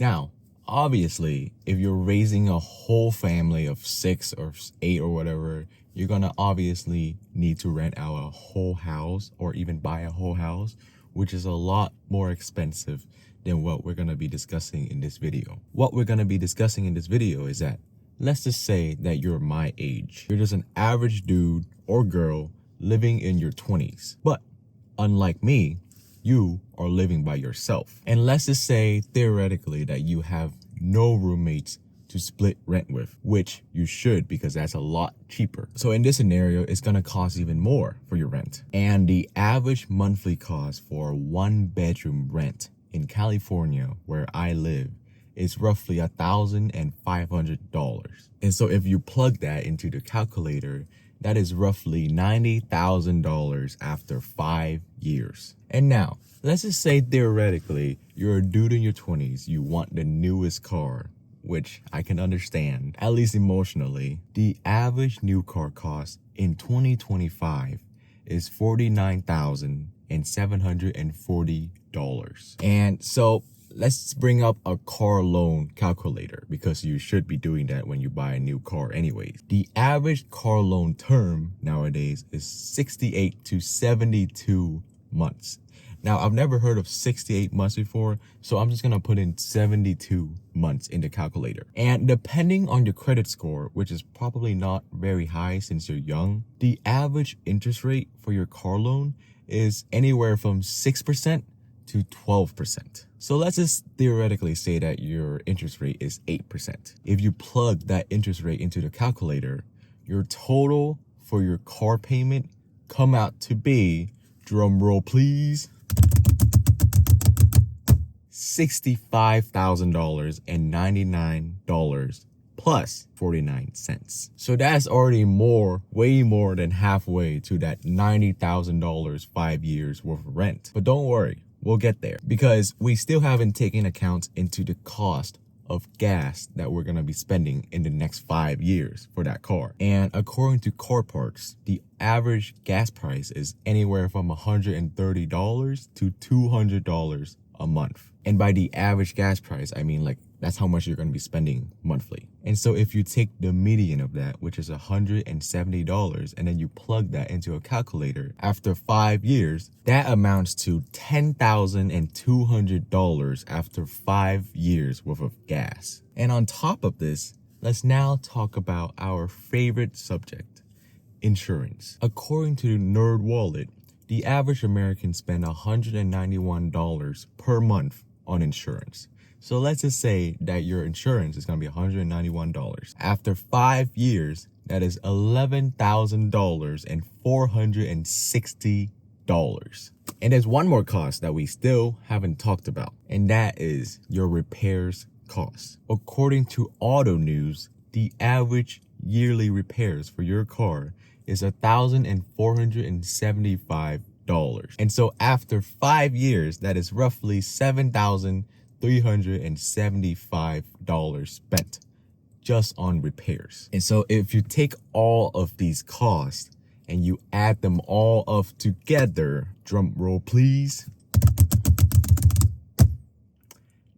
Now, obviously, if you're raising a whole family of 6 or 8 or whatever, you're gonna obviously need to rent out a whole house or even buy a whole house, which is a lot more expensive than what we're gonna be discussing in this video. What we're gonna be discussing in this video is that, let's just say that you're my age. You're just an average dude or girl living in your 20s. But unlike me, you are living by yourself. And let's just say theoretically that you have no roommates to split rent with, which you should because that's a lot cheaper. So in this scenario, it's gonna cost even more for your rent. And the average monthly cost for a 1-bedroom rent in California, where I live, is roughly $1,500. And so if you plug that into the calculator, that is roughly $90,000 after 5 years. And now, let's just say theoretically, you're a dude in your 20s, you want the newest car, which I can understand, at least emotionally. The average new car cost in 2025 is $49,740. And so let's bring up a car loan calculator because you should be doing that when you buy a new car anyways. The average car loan term nowadays is 68 to 72 months. Now, I've never heard of 68 months before, so I'm just gonna put in 72 months in the calculator. And depending on your credit score, which is probably not very high since you're young, the average interest rate for your car loan is anywhere from 6% to 12%. So let's just theoretically say that your interest rate is 8%. If you plug that interest rate into the calculator, your total for your car payment come out to be, drum roll please, $65,099 plus 49 cents. So that's already way more than halfway to that $90,000 5 years worth of rent. But don't worry, we'll get there because we still haven't taken account into the cost of gas that we're gonna be spending in the next 5 years for that car. And according to Car Parts, the average gas price is anywhere from $130 to $200 a month. And by the average gas price, I mean like that's how much you're going to be spending monthly. And so if you take the median of that, which is $170, and then you plug that into a calculator, after 5 years, that amounts to $10,200 after 5 years worth of gas. And on top of this, let's now talk about our favorite subject, insurance. According to Nerd Wallet, the average American spend $191 per month on insurance. So let's just say that your insurance is going to be $191. After 5 years, that is $11,000 and $460. And there's one more cost that we still haven't talked about, and that is your repairs costs. According to Auto News, the average yearly repairs for your car is $1,475. And so after 5 years, that is roughly $7,375 spent just on repairs. And so if you take all of these costs and you add them all up together, drum roll please,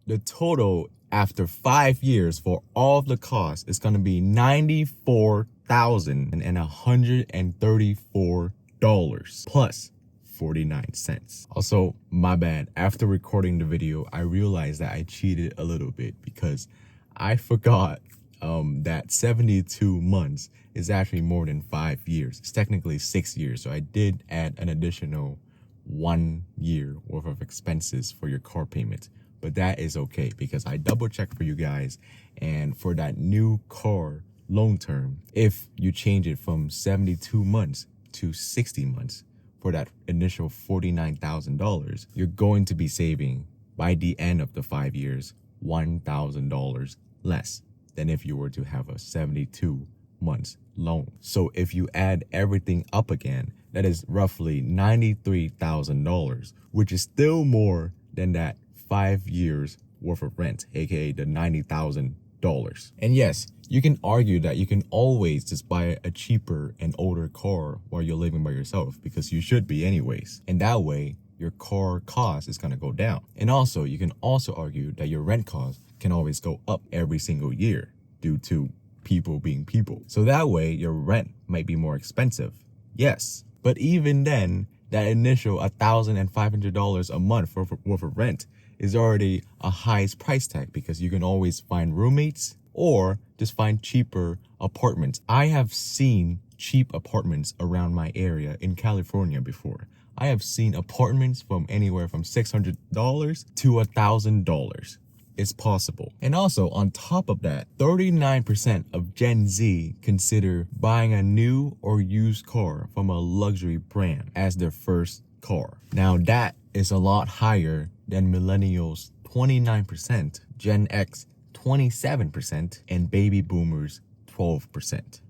the total after 5 years for all of the costs is going to be $94,134 plus 49 cents. Also, my bad. After recording the video, I realized that I cheated a little bit because I forgot that 72 months is actually more than 5 years. It's technically 6 years. So I did add an additional 1 year worth of expenses for your car payment. But that is okay because I double checked for you guys. And for that new car loan term, if you change it from 72 months to 60 months, for that initial $49,000, you're going to be saving by the end of the 5 years $1,000 less than if you were to have a 72 months loan. So if you add everything up again, that is roughly $93,000, which is still more than that 5 years worth of rent, aka the $90,000. And yes, you can argue that you can always just buy a cheaper and older car while you're living by yourself, because you should be anyways. And that way, your car cost is going to go down. And also, you can also argue that your rent cost can always go up every single year due to people being people. So that way your rent might be more expensive. Yes, but even then, that initial $1,500 a month worth of rent is already a highest price tag because you can always find roommates or just find cheaper apartments. I have seen cheap apartments around my area in California before. I have seen apartments from anywhere from $600 to $1,000. It's possible. And also, on top of that, 39% of Gen Z consider buying a new or used car from a luxury brand as their first car. Now, that is a lot higher than millennials' 29%, Gen X 27%, and baby boomers 12%.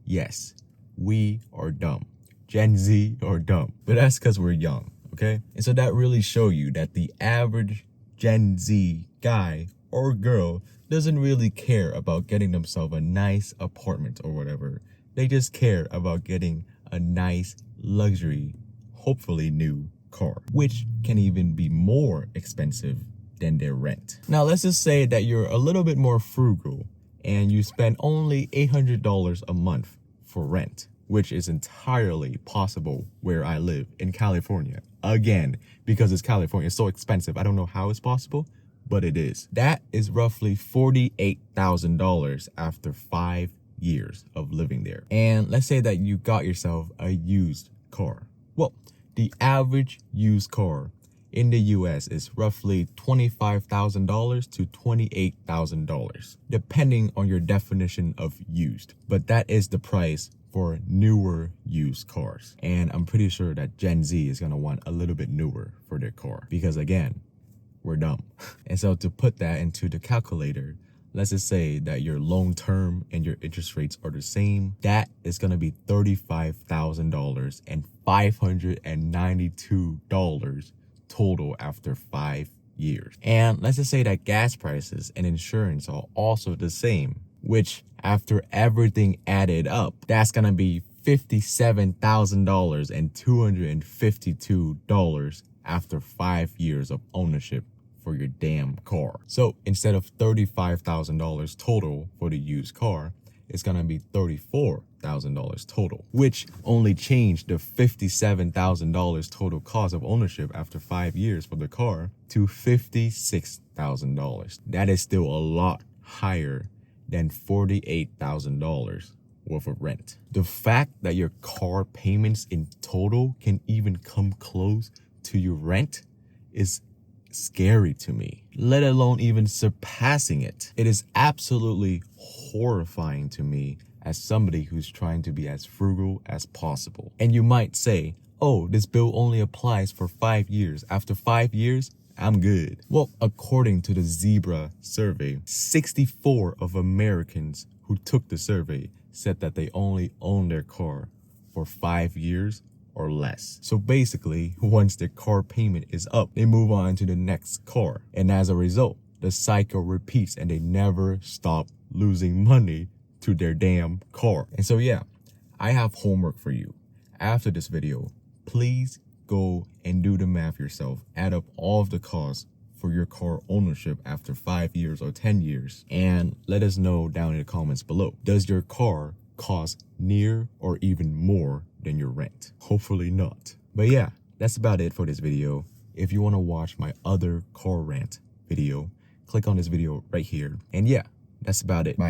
Yes, we are dumb. Gen Z are dumb, but that's because we're young, okay? And so that really shows you that the average Gen Z guy or girl doesn't really care about getting themselves a nice apartment or whatever. They just care about getting a nice luxury, hopefully new car, which can even be more expensive than their rent. Now, let's just say that you're a little bit more frugal and you spend only $800 a month for rent, which is entirely possible where I live in California. Again, because it's California, it's so expensive. I don't know how it's possible, but it is. That is roughly $48,000 after 5 years of living there. And let's say that you got yourself a used car. Well, the average used car in the US is roughly $25,000 to $28,000, depending on your definition of used. But that is the price for newer used cars. And I'm pretty sure that Gen Z is gonna want a little bit newer for their car because again, we're dumb. And so to put that into the calculator, let's just say that your loan term and your interest rates are the same. That is gonna be $35,000 and $592 total after 5 years. And let's just say that gas prices and insurance are also the same, which after everything added up, that's gonna be $57,000 and $252 after 5 years of ownership for your damn car. So instead of $35,000 total for the used car, it's gonna be $34,000 total, which only changed the $57,000 total cost of ownership after 5 years for the car to $56,000. That is still a lot higher than $48,000 worth of rent. The fact that your car payments in total can even come close to your rent is scary to me, let alone even surpassing it. It is absolutely horrifying to me as somebody who's trying to be as frugal as possible. And you might say, oh, this bill only applies for 5 years. After 5 years, I'm good. Well, according to the Zebra survey, 64 of Americans who took the survey said that they only own their car for 5 years or less. So basically, once their car payment is up, they move on to the next car. And as a result, the cycle repeats and they never stop losing money to their damn car. And so yeah, I have homework for you. After this video, please go and do the math yourself. Add up all of the costs for your car ownership after 5 years or 10 years. And let us know down in the comments below. Does your car cost near or even more than your rent? Hopefully not. But yeah, that's about it for this video. If you want to watch my other car rant video, click on this video right here. And yeah, that's about it. Bye.